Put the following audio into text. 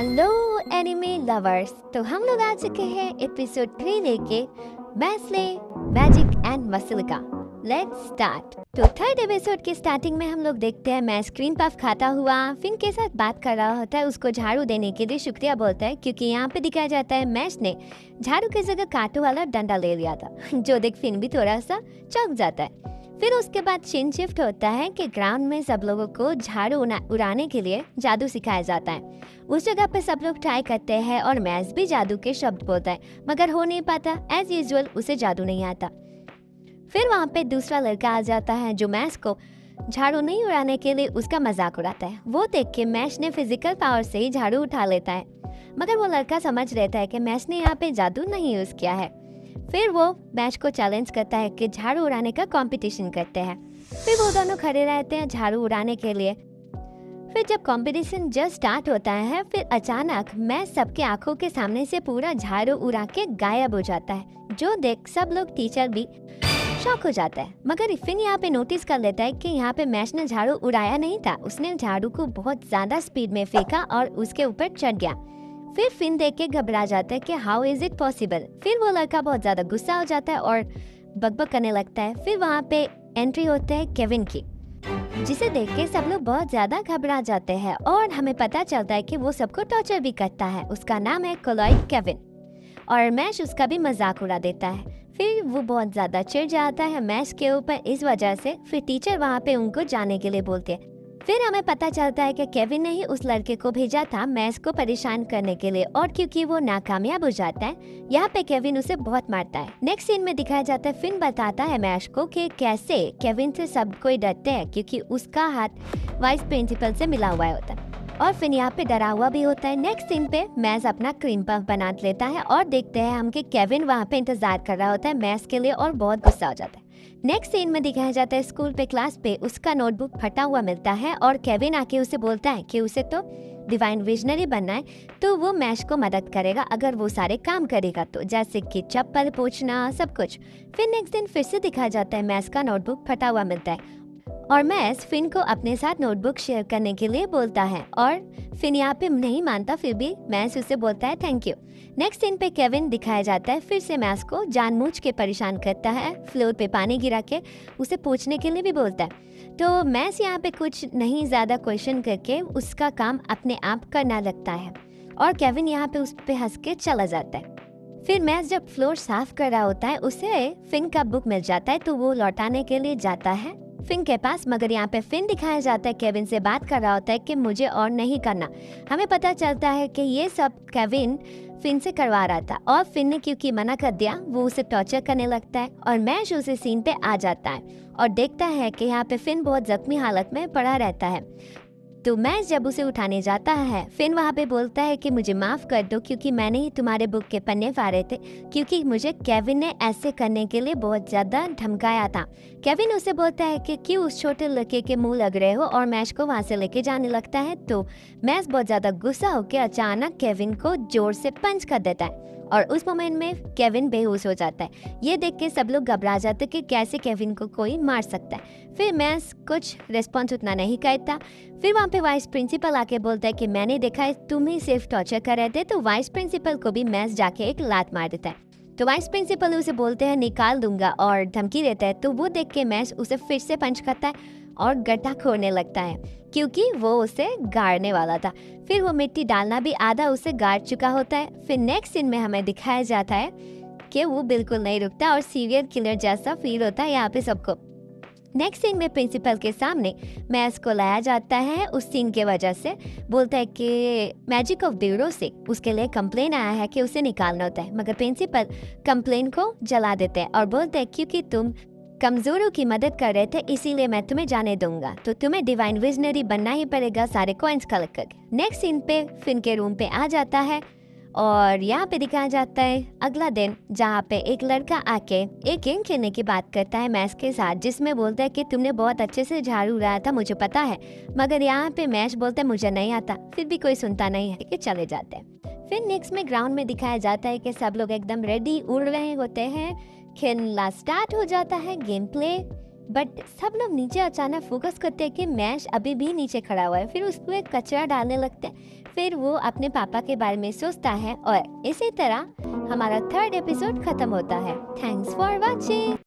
Hello anime lovers. तो हम लोग आ चुके हैं एपिसोड 3 लेके मैस्ले मैजिक एंड मसल का। Let's start. तो थर्ड एपिसोड के स्टार्टिंग में हम लोग देखते हैं मैस क्रीम पफ खाता हुआ फिन के साथ बात कर रहा होता है, उसको झाड़ू देने के लिए शुक्रिया बोलता है क्योंकि यहाँ पे दिखाया जाता है मैस ने झाड़ू की जगह कांटों वाला डंडा ले लिया था जो देख फिन भी थोड़ा सा चौंक जाता है। फिर उसके बाद सीन शिफ्ट होता है कि ग्राउंड में सब लोगों को झाड़ू उड़ाने के लिए जादू सिखाया जाता है। उस जगह पे सब लोग ट्राई करते हैं और मैस भी जादू के शब्द बोलता है मगर हो नहीं पाता। एज यूजुअल उसे जादू नहीं आता। फिर वहाँ पे दूसरा लड़का आ जाता है जो मैस को झाड़ू नहीं उड़ाने के लिए उसका मजाक उड़ाता है। वो देख के मैस ने फिजिकल पावर से ही झाड़ू उठा लेता है मगर वो लड़का समझ लेता है कि मैस ने यहाँ पे जादू नहीं यूज किया है। फिर वो मैच को चैलेंज करता है कि झाड़ू उड़ाने का कंपटीशन करते हैं। फिर वो दोनों खड़े रहते हैं झाड़ू उड़ाने के लिए। फिर जब कंपटीशन जस्ट स्टार्ट होता है फिर अचानक मैच सबके आंखों के सामने से पूरा झाड़ू उड़ा के गायब हो जाता है, जो देख सब लोग टीचर भी शॉक हो जाता है। मगर फिन यहाँ पे नोटिस कर लेता है कि यहाँ पे मैच ने झाड़ू उड़ाया नहीं था, उसने झाड़ू को बहुत ज्यादा स्पीड में फेंका और उसके ऊपर चढ़ गया। फिर फिन देख के घबरा जाता है कि हाउ इज इट पॉसिबल। फिर वो लड़का बहुत ज्यादा गुस्सा हो जाता है और बकबक करने लगता है। फिर वहाँ पे एंट्री होते है केविन की, जिसे देख के सब लोग बहुत ज्यादा घबरा जाते हैं और हमें पता चलता है कि वो सबको टॉर्चर भी करता है। उसका नाम है कोलॉइड केविन और मैश उसका भी मजाक उड़ा देता है। फिर वो बहुत ज्यादा चिढ़ जाता है मैश के ऊपर इस वजह से। फिर टीचर वहाँ पे उनको जाने के लिए बोलते हैं। फिर हमें पता चलता है कि केविन ने ही उस लड़के को भेजा था मैस को परेशान करने के लिए और क्योंकि वो नाकामयाब हो जाता है यहाँ पे केविन उसे बहुत मारता है। नेक्स्ट सीन में दिखाया जाता है फिन बताता है मैश को कि कैसे केविन से सब कोई डरते हैं क्योंकि उसका हाथ वाइस प्रिंसिपल से मिला हुआ होता है और फिन यहाँ पे डरा हुआ भी होता है। नेक्स्ट सीन पे मैस अपना क्रीम पफ बना लेता है और देखते हैं हम कि केविन वहाँ पे इंतजार कर रहा होता है मैस के लिए और बहुत गुस्सा हो जाता है। नेक्स्ट सीन में दिखाया जाता है स्कूल पे क्लास पे उसका नोटबुक फटा हुआ मिलता है और केविन आके उसे बोलता है कि उसे तो डिवाइन विजनरी बनना है तो वो मैश को मदद करेगा अगर वो सारे काम करेगा तो, जैसे कि चप्पल पोंछना सब कुछ। फिर नेक्स्ट दिन फिर से दिखाया जाता है मैस का नोटबुक फटा हुआ मिलता है और मैस फिन को अपने साथ नोटबुक शेयर करने के लिए बोलता है और फिन यहाँ पे नहीं मानता, फिर भी मैस उसे बोलता है थैंक यू। नेक्स्ट सीन पे केविन दिखाया जाता है फिर से मैस को जानबूझ के परेशान करता है, फ्लोर पे पानी गिरा के उसे पूछने के लिए भी बोलता है। तो मैस यहाँ पे कुछ नहीं ज्यादा क्वेश्चन करके उसका काम अपने आप करना लगता है और केविन यहाँ पे उस पे हंस के चला जाता है। फिर मैस जब फ्लोर साफ कर रहा होता है उसे फिन का बुक मिल जाता है तो वो लौटाने के लिए जाता है फिन के पास, मगर यहाँ पे फिन दिखाया जाता है केविन से बात कर रहा होता है कि मुझे और नहीं करना। हमें पता चलता है कि ये सब केविन फिन से करवा रहा था और फिन ने क्योंकि मना कर दिया वो उसे टॉर्चर करने लगता है और मैश उसे सीन पे आ जाता है और देखता है कि यहाँ पे फिन बहुत जख्मी हालत में पड़ा रहता है। तो मैश जब उसे उठाने जाता है फिन वहाँ पे बोलता है कि मुझे माफ कर दो क्योंकि मैंने ही तुम्हारे बुक के पन्ने फाड़े थे क्योंकि मुझे केविन ने ऐसे करने के लिए बहुत ज्यादा धमकाया था। केविन उसे बोलता है कि क्यों उस छोटे लड़के के मुंह लग रहे हो और मैश को वहाँ से लेके जाने लगता है। तो मैश बहुत ज्यादा गुस्सा होकर अचानक केविन को जोर से पंच कर देता है और उस मोमेंट में केविन बेहोश हो जाता है। ये देख के सब लोग घबरा जाते कि कैसे केविन को कोई मार सकता है। फिर मैस कुछ रिस्पॉन्स उतना नहीं करता। फिर वहाँ पे वाइस प्रिंसिपल आके बोलता है कि मैंने देखा है तुम ही सिर्फ टॉर्चर कर रहे थे। तो वाइस प्रिंसिपल को भी मैस जाके एक लात मार देता है। तो वाइस प्रिंसिपल उसे बोलते हैं निकाल दूंगा और धमकी देता है। तो वो देख के मैस उसे फिर से पंच करता है और गड्ढा खोदने लगता है क्योंकि वो उसे गाड़ने वाला था। फिर वो मिट्टी डालना भी आधा उसे गाड़ चुका होता है। फिर नेक्स्ट सीन में हमें दिखाया जाता है कि वो बिल्कुल नहीं रुकता और सीरियल किलर जैसा फील होता है यहाँ पे सबको। नेक्स्ट सीन में प्रिंसिपल के सामने मैस को लाया जाता है उस सीन के वजह से। बोलता है कि मैजिक ऑफ ब्यूरो से उसके लिए कंप्लेन आया है कि उसे निकालना होता है, मगर प्रिंसिपल कंप्लेन को जला देते हैं और बोलते हैं क्योंकि तुम कमजोरों की मदद कर रहे थे इसीलिए मैं तुम्हें जाने दूंगा, तो तुम्हें डिवाइन विजनरी बनना ही पड़ेगा सारे कॉइंस कलेक्ट करके। नेक्स्ट सीन पे फिन के रूम पे आ जाता है और यहाँ पे दिखाया जाता है अगला दिन जहाँ पे एक लड़का आके एक गेम खेलने की बात करता है मैश के साथ, जिसमें बोलता है कि तुमने बहुत अच्छे से झाड़ू उड़ाया था मुझे पता है, मगर यहाँ पे मैश बोलता है मुझे नहीं आता। फिर भी कोई सुनता नहीं है कि चले जाते हैं। फिर नेक्स्ट में ग्राउंड में दिखाया जाता है कि सब लोग एकदम रेडी उड़ रहे होते हैं, खेलना स्टार्ट हो जाता है। गेम प्ले बट सब लोग नीचे अचानक फोकस करते हैं कि मैश अभी भी नीचे खड़ा हुआ है। फिर उस पे कचरा डालने लगते हैं। फिर वो अपने पापा के बारे में सोचता है और इसी तरह हमारा 3rd एपिसोड खत्म होता है। Thanks for watching.